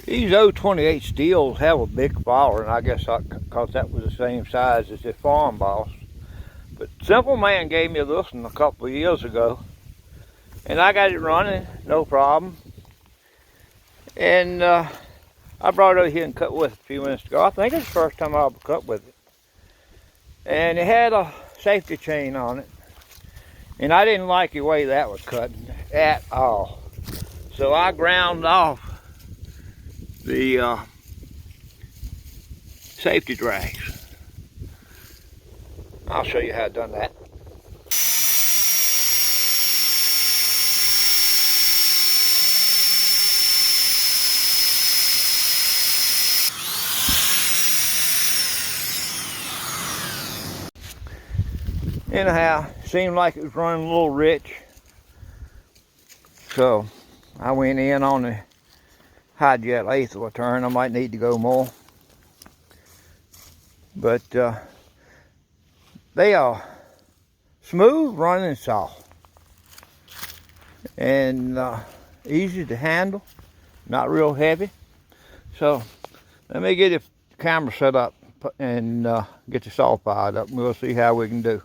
These 028 Stihls have a big following, I guess because that was the same size as the Farm Boss. But Simple Man gave me this one a couple of years ago, and I got it running, no problem. And I brought it over here and cut with it a few minutes ago. I think it's the first time I ever cut with it. And it had a safety chain on it, and I didn't like the way that was cutting at all. So I ground off the safety drags. I'll show you how I done that. Anyhow, seemed like it was running a little rich, so I went in on the high jet eighth of a turn. I might need to go more, but they are smooth running soft and easy to handle, not real heavy. So let me get the camera set up and get the saw fired up, and we'll see how we can do.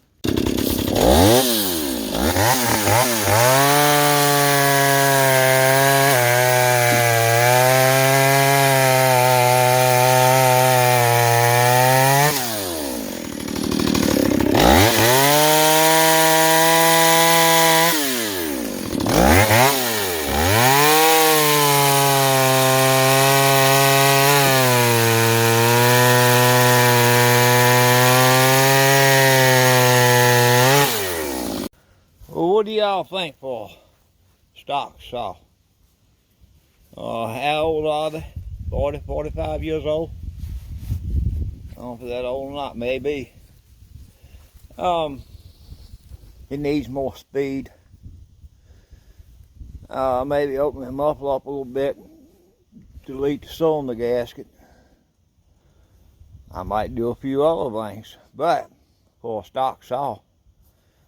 What do y'all think for stock saw? How old are they? 40, 45 years old? I don't know if they're that old or not, maybe. It needs more speed. Maybe open the muffler up a little bit, delete the cylinder gasket. I might do a few other things, but for a stock saw,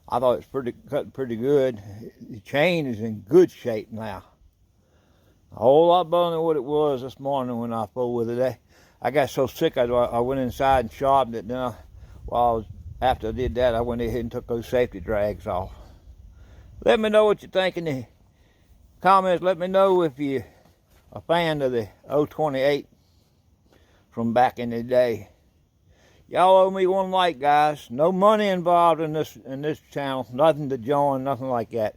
I thought it was cutting pretty good. The chain is in good shape now. A whole lot better than what it was this morning when I pulled with it. I got so sick I went inside and sharpened it. Then after I did that, I went ahead and took those safety drags off. Let me know what you think in the comments. Let me know if you're a fan of the 028 from back in the day. Y'all owe me one like, guys. No money involved in this channel. Nothing to join, nothing like that.